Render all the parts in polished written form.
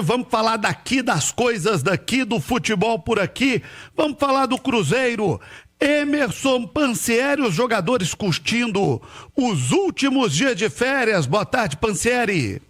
Vamos falar daqui das coisas daqui, do futebol por aqui. Vamos falar do Cruzeiro. Emerson Pansieri, os jogadores curtindo os últimos dias de férias. Boa tarde, Pansieri.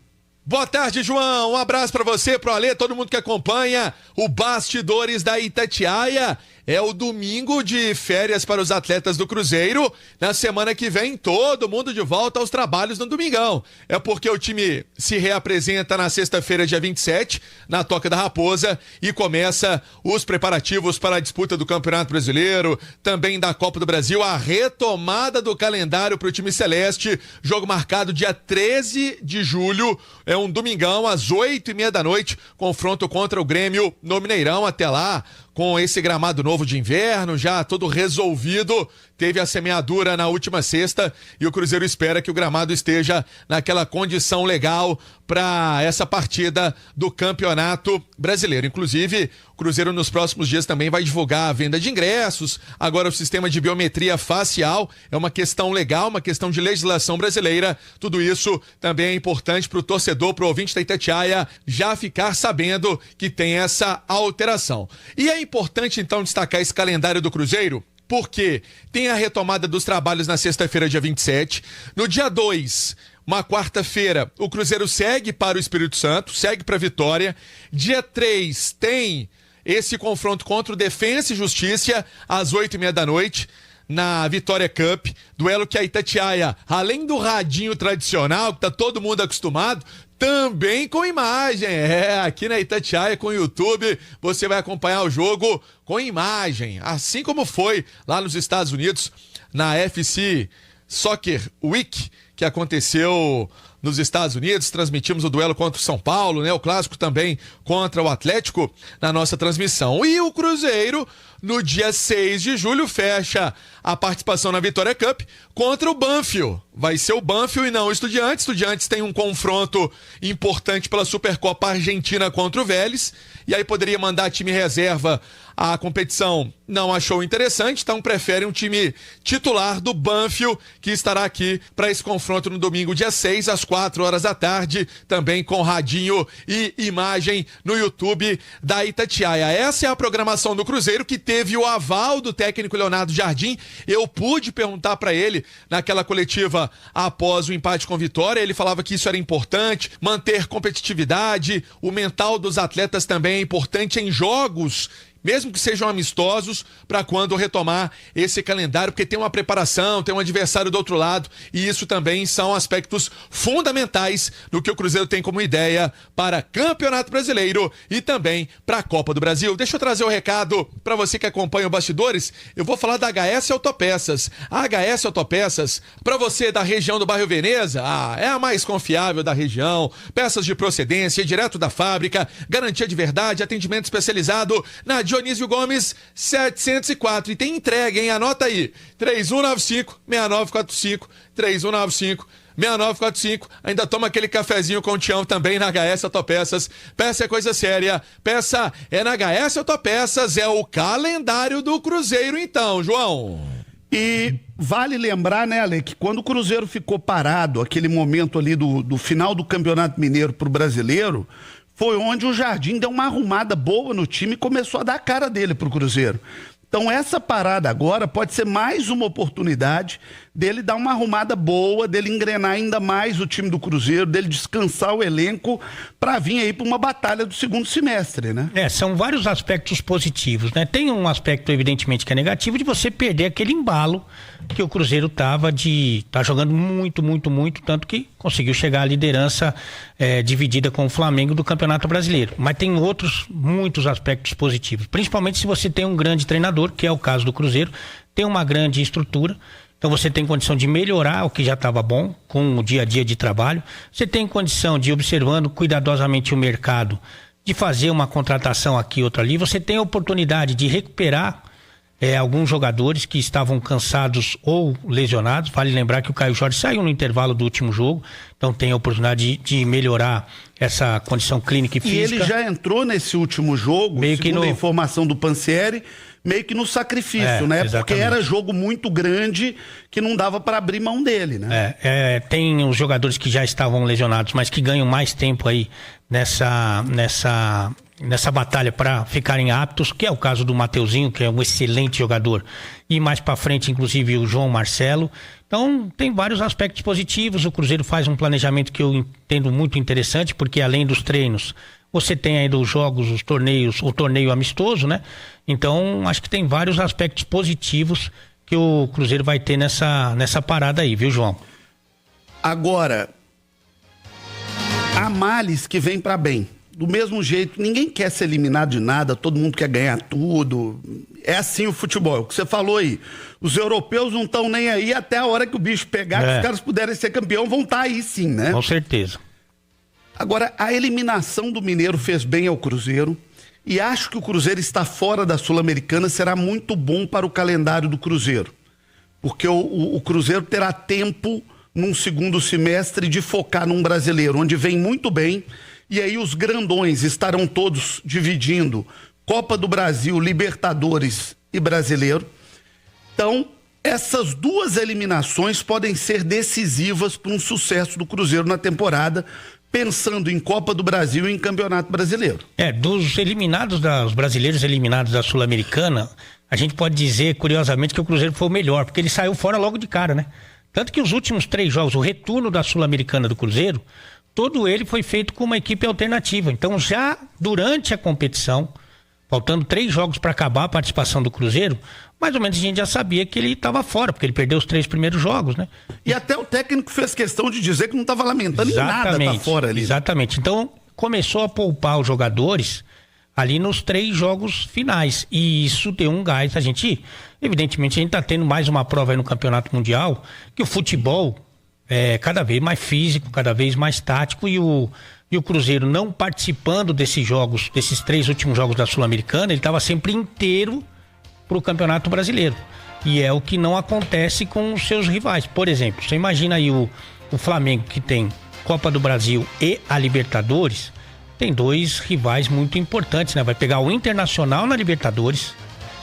Boa tarde, João. Um abraço pra você, pro Alê, todo mundo que acompanha o Bastidores da Itatiaia. É o domingo de férias para os atletas do Cruzeiro. Na semana que vem, todo mundo de volta aos trabalhos no domingão. É porque o time se reapresenta na sexta-feira, dia 27, na Toca da Raposa, e começa os preparativos para a disputa do Campeonato Brasileiro, também da Copa do Brasil, a retomada do calendário para o time celeste. Jogo marcado dia 13 de julho, é um domingão, às 8h30 da noite, confronto contra o Grêmio no Mineirão. Até lá, com esse gramado novo de inverno, já todo resolvido, teve a semeadura na última sexta e o Cruzeiro espera que o gramado esteja naquela condição legal para essa partida do Campeonato Brasileiro. Inclusive, o Cruzeiro nos próximos dias também vai divulgar a venda de ingressos. Agora o sistema de biometria facial é uma questão legal, uma questão de legislação brasileira. Tudo isso também é importante para o torcedor, para o ouvinte da Itatiaia, já ficar sabendo que tem essa alteração. E é importante então destacar esse calendário do Cruzeiro, porque tem a retomada dos trabalhos na sexta-feira, dia 27. No dia 2, uma quarta-feira, o Cruzeiro segue para o Espírito Santo, segue para Vitória. Dia 3 tem esse confronto contra o Defensa e Justiça, às 8h30 da noite, na Vitória Cup. Duelo que a Itatiaia, além do radinho tradicional, que tá todo mundo acostumado, também com imagem. Aqui na Itatiaia, com o YouTube, você vai acompanhar o jogo com imagem, assim como foi lá nos Estados Unidos, na FC Soccer Week, que aconteceu nos Estados Unidos. Transmitimos o duelo contra o São Paulo, né? O clássico também contra o Atlético na nossa transmissão. E o Cruzeiro, no dia 6 de julho, fecha a participação na Vitória Cup contra o Banfield. Vai ser o Banfield e não o Estudiantes. Estudiantes tem um confronto importante pela Supercopa Argentina contra o Vélez, e aí poderia mandar time reserva à competição. Não achou interessante, então prefere um time titular do Banfield, que estará aqui para esse confronto no domingo, dia 6, às 4h da tarde, também com radinho e imagem no YouTube da Itatiaia. Essa é a programação do Cruzeiro, que teve o aval do técnico Leonardo Jardim. Eu pude perguntar para ele naquela coletiva após o empate com Vitória. Ele falava que isso era importante, manter competitividade, o mental dos atletas também é importante em jogos, mesmo que sejam amistosos, para quando retomar esse calendário, porque tem uma preparação, tem um adversário do outro lado, e isso também são aspectos fundamentais do que o Cruzeiro tem como ideia para Campeonato Brasileiro e também para a Copa do Brasil. Deixa eu trazer o recado para você que acompanha o Bastidores. Eu vou falar da HS Autopeças. A HS Autopeças, para você da região do bairro Veneza, é a mais confiável da região. Peças de procedência, direto da fábrica, garantia de verdade, atendimento especializado na Dionísio Gomes 704, e tem entrega, hein? Anota aí, 3195-6945, 3195-6945. Ainda toma aquele cafezinho com o Tião também na HS Autopeças. Peça é coisa séria, peça é na HS Autopeças, é o calendário do Cruzeiro então, João. E vale lembrar, né, Ale, que quando o Cruzeiro ficou parado, aquele momento ali do final do Campeonato Mineiro pro Brasileiro, foi onde o Jardim deu uma arrumada boa no time e começou a dar a cara dele pro Cruzeiro. Então essa parada agora pode ser mais uma oportunidade dele dar uma arrumada boa, dele engrenar ainda mais o time do Cruzeiro, dele descansar o elenco para vir aí para uma batalha do segundo semestre, né? São vários aspectos positivos, né? Tem um aspecto evidentemente que é negativo, de você perder aquele embalo que o Cruzeiro tá jogando muito, tanto que conseguiu chegar à liderança dividida com o Flamengo do Campeonato Brasileiro. Mas tem muitos aspectos positivos, principalmente se você tem um grande treinador, que é o caso do Cruzeiro, tem uma grande estrutura. Então você tem condição de melhorar o que já estava bom com o dia a dia de trabalho. Você tem condição de, observando cuidadosamente o mercado, de fazer uma contratação aqui, outra ali. Você tem a oportunidade de recuperar alguns jogadores que estavam cansados ou lesionados. Vale lembrar que o Caio Jorge saiu no intervalo do último jogo, então tem a oportunidade de melhorar essa condição clínica e física. E ele já entrou nesse último jogo, meio segundo a informação do Pansieri, meio que no sacrifício, né? Exatamente. Porque era jogo muito grande que não dava para abrir mão dele, né? Tem os jogadores que já estavam lesionados, mas que ganham mais tempo aí nessa batalha para ficarem aptos, que é o caso do Mateuzinho, que é um excelente jogador, e mais para frente, inclusive, o João Marcelo. Então, tem vários aspectos positivos. O Cruzeiro faz um planejamento que eu entendo muito interessante, porque além dos treinos, você tem ainda os jogos, os torneios, o torneio amistoso, né? Então, acho que tem vários aspectos positivos que o Cruzeiro vai ter nessa parada aí, viu, João? Agora, há males que vêm para bem. Do mesmo jeito, ninguém quer ser eliminado de nada, todo mundo quer ganhar tudo. É assim o futebol, o que você falou aí. Os europeus não estão nem aí até a hora que o bicho pegar, que os caras puderem ser campeão, vão estar aí sim, né? Com certeza. Agora, a eliminação do Mineiro fez bem ao Cruzeiro e acho que o Cruzeiro está fora da Sul-Americana será muito bom para o calendário do Cruzeiro. Porque o Cruzeiro terá tempo num segundo semestre de focar num brasileiro, onde vem muito bem. E aí os grandões estarão todos dividindo Copa do Brasil, Libertadores e Brasileiro. Então, essas duas eliminações podem ser decisivas para um sucesso do Cruzeiro na temporada, pensando em Copa do Brasil e em Campeonato Brasileiro. Dos eliminados, dos brasileiros eliminados da Sul-Americana, a gente pode dizer, curiosamente, que o Cruzeiro foi o melhor, porque ele saiu fora logo de cara, né? Tanto que os últimos 3 jogos, o retorno da Sul-Americana do Cruzeiro, todo ele foi feito com uma equipe alternativa. Então, já durante a competição, faltando 3 jogos para acabar a participação do Cruzeiro, mais ou menos a gente já sabia que ele estava fora, porque ele perdeu os 3 primeiros jogos, né? E até o técnico fez questão de dizer que não estava lamentando em nada tá fora ali. Exatamente. Então, começou a poupar os jogadores ali nos 3 jogos finais. E isso deu um gás. Evidentemente, a gente está tendo mais uma prova aí no Campeonato Mundial, que o futebol é cada vez mais físico, cada vez mais tático, e o Cruzeiro não participando desses jogos, desses 3 últimos jogos da Sul-Americana, ele estava sempre inteiro para o Campeonato Brasileiro. E é o que não acontece com os seus rivais. Por exemplo, você imagina aí o Flamengo, que tem Copa do Brasil e a Libertadores, tem 2 rivais muito importantes, né? Vai pegar o Internacional na Libertadores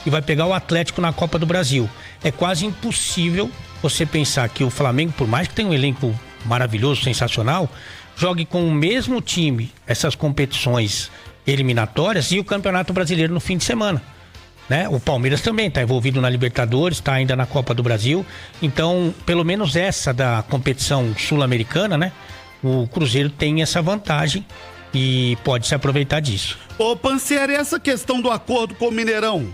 e vai pegar o Atlético na Copa do Brasil. É quase impossível você pensar que o Flamengo, por mais que tenha um elenco maravilhoso, sensacional, jogue com o mesmo time essas competições eliminatórias e o Campeonato Brasileiro no fim de semana, né? O Palmeiras também está envolvido na Libertadores, está ainda na Copa do Brasil. Então, pelo menos essa da competição sul-americana, né? O Cruzeiro tem essa vantagem e pode se aproveitar disso. Ô Pansieri, essa questão do acordo com o Mineirão?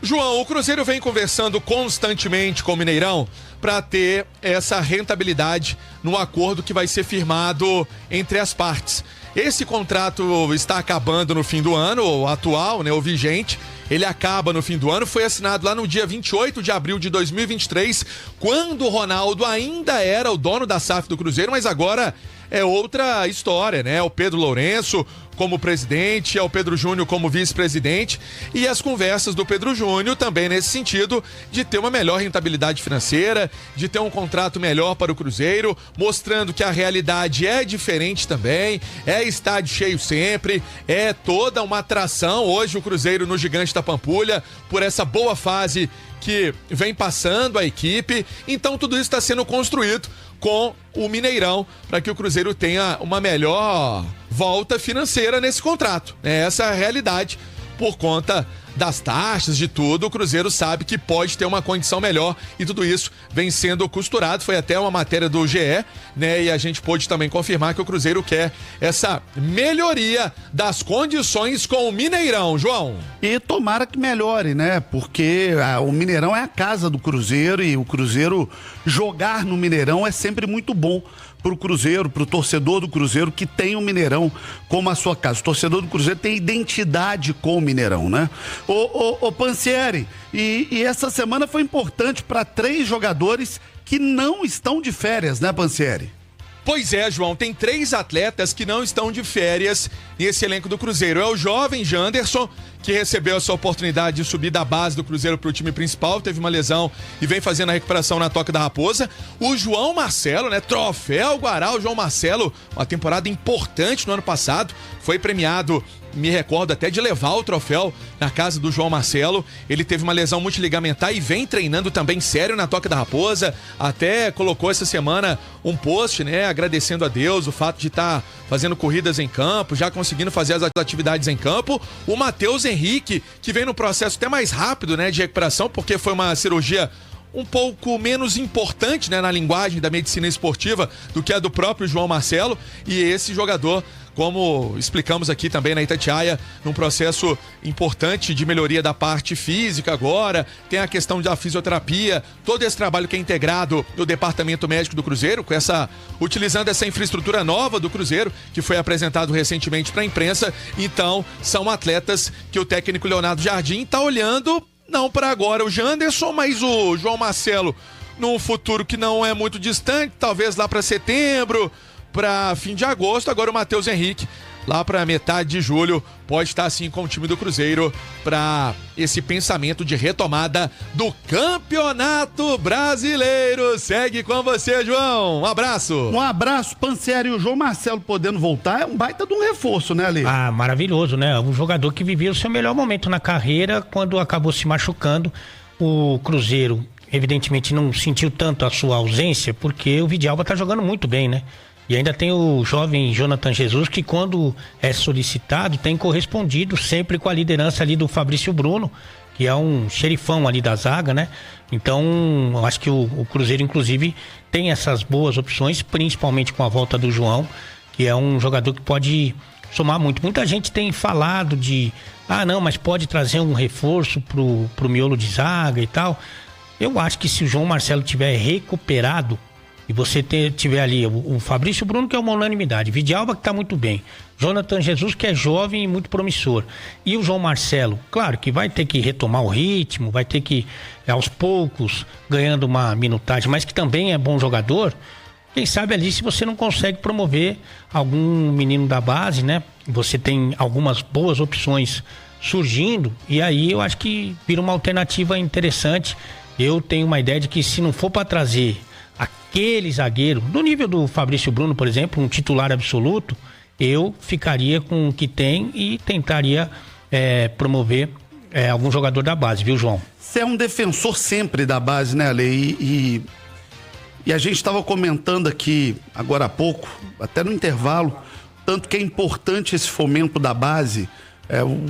João, o Cruzeiro vem conversando constantemente com o Mineirão para ter essa rentabilidade no acordo que vai ser firmado entre as partes. Esse contrato está acabando no fim do ano, o atual, né, o vigente. Ele acaba no fim do ano, foi assinado lá no dia 28 de abril de 2023, quando o Ronaldo ainda era o dono da SAF do Cruzeiro, mas agora é outra história, né? O Pedro Lourenço como presidente, é o Pedro Júnior como vice-presidente, e as conversas do Pedro Júnior também nesse sentido de ter uma melhor rentabilidade financeira, de ter um contrato melhor para o Cruzeiro, mostrando que a realidade é diferente também, é estádio cheio sempre, é toda uma atração hoje o Cruzeiro no Gigante da Pampulha, por essa boa fase que vem passando a equipe. Então tudo isso está sendo construído com o Mineirão para que o Cruzeiro tenha uma melhor volta financeira nesse contrato. Essa é a realidade. Por conta das taxas, de tudo, o Cruzeiro sabe que pode ter uma condição melhor e tudo isso vem sendo costurado. Foi até uma matéria do GE, né? E a gente pôde também confirmar que o Cruzeiro quer essa melhoria das condições com o Mineirão, João. E tomara que melhore, né? Porque o Mineirão é a casa do Cruzeiro e o Cruzeiro jogar no Mineirão é sempre muito bom pro Cruzeiro, pro torcedor do Cruzeiro que tem o Mineirão como a sua casa. O torcedor do Cruzeiro tem identidade com o Mineirão, né? Ô Pansieri, e essa semana foi importante para 3 jogadores que não estão de férias, né, Pansieri? Pois é, João, tem 3 atletas que não estão de férias nesse elenco do Cruzeiro. É o jovem Janderson, que recebeu essa oportunidade de subir da base do Cruzeiro para o time principal, teve uma lesão e vem fazendo a recuperação na Toca da Raposa. O João Marcelo, né? Troféu Guará, o João Marcelo, uma temporada importante no ano passado, foi premiado, me recordo até de levar o troféu na casa do João Marcelo. Ele teve uma lesão multiligamentar e vem treinando também sério na Toca da Raposa. Até colocou essa semana um post, né, agradecendo a Deus o fato de estar fazendo corridas em campo, já conseguindo fazer as atividades em campo. O Matheus Henrique, que vem no processo até mais rápido, né, de recuperação, porque foi uma cirurgia um pouco menos importante, né, na linguagem da medicina esportiva do que a do próprio João Marcelo. E esse jogador, como explicamos aqui também na Itatiaia, num processo importante de melhoria da parte física agora, tem a questão da fisioterapia, todo esse trabalho que é integrado no departamento médico do Cruzeiro, utilizando essa infraestrutura nova do Cruzeiro, que foi apresentado recentemente para a imprensa. Então, são atletas que o técnico Leonardo Jardim está olhando, não para agora o Janderson, mas o João Marcelo num futuro que não é muito distante, talvez lá para setembro, para fim de agosto. Agora o Matheus Henrique, lá para metade de julho, pode estar assim com o time do Cruzeiro para esse pensamento de retomada do Campeonato Brasileiro. Segue com você, João. Um abraço. Um abraço, Pansieri. E o João Marcelo podendo voltar é um baita de um reforço, né, Ale? Ah, maravilhoso, né? Um jogador que vivia o seu melhor momento na carreira quando acabou se machucando. O Cruzeiro, evidentemente, não sentiu tanto a sua ausência porque o Vidalba tá jogando muito bem, né? E ainda tem o jovem Jonathan Jesus, que quando é solicitado tem correspondido sempre com a liderança ali do Fabrício Bruno, que é um xerifão ali da zaga, né? Então, eu acho que o Cruzeiro, inclusive, tem essas boas opções, principalmente com a volta do João, que é um jogador que pode somar muito. Muita gente tem falado de, não, mas pode trazer um reforço pro miolo de zaga e tal. Eu acho que se o João Marcelo tiver recuperado, e você tiver ali o Fabrício Bruno, que é uma unanimidade, Vidalba, que está muito bem, Jonathan Jesus, que é jovem e muito promissor, e o João Marcelo, claro que vai ter que retomar o ritmo, vai ter que, aos poucos, ganhando uma minutagem, mas que também é bom jogador. Quem sabe ali, se você não consegue promover algum menino da base, né? Você tem algumas boas opções surgindo, e aí eu acho que vira uma alternativa interessante. Eu tenho uma ideia de que se não for para trazer aquele zagueiro, do nível do Fabrício Bruno, por exemplo, um titular absoluto, eu ficaria com o que tem e tentaria promover algum jogador da base, viu, João? Você é um defensor sempre da base, né, Ale? E a gente estava comentando aqui, agora há pouco, até no intervalo, tanto que é importante esse fomento da base,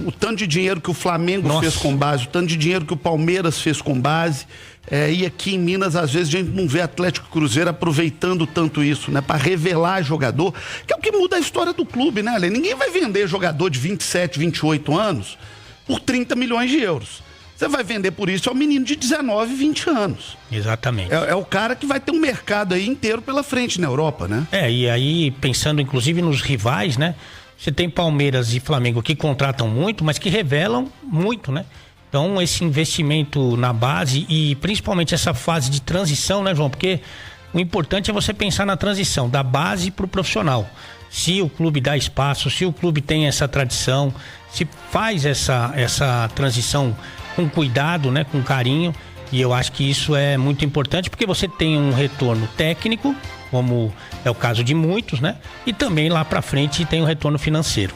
o tanto de dinheiro que o Flamengo fez com base, o tanto de dinheiro que o Palmeiras fez com base. E aqui em Minas, às vezes, a gente não vê Atlético e Cruzeiro aproveitando tanto isso, né? Para revelar jogador, que é o que muda a história do clube, né, Ale? Ninguém vai vender jogador de 27, 28 anos por 30 milhões de euros. Você vai vender por isso ao menino de 19, 20 anos. Exatamente. É o cara que vai ter um mercado aí inteiro pela frente na Europa, né? E aí, pensando inclusive nos rivais, né? Você tem Palmeiras e Flamengo que contratam muito, mas que revelam muito, né? Então, esse investimento na base e principalmente essa fase de transição, né, João? Porque o importante é você pensar na transição da base para o profissional. Se o clube dá espaço, se o clube tem essa tradição, se faz essa transição com cuidado, né, com carinho. E eu acho que isso é muito importante porque você tem um retorno técnico, como é o caso de muitos, né? E também lá para frente tem um retorno financeiro.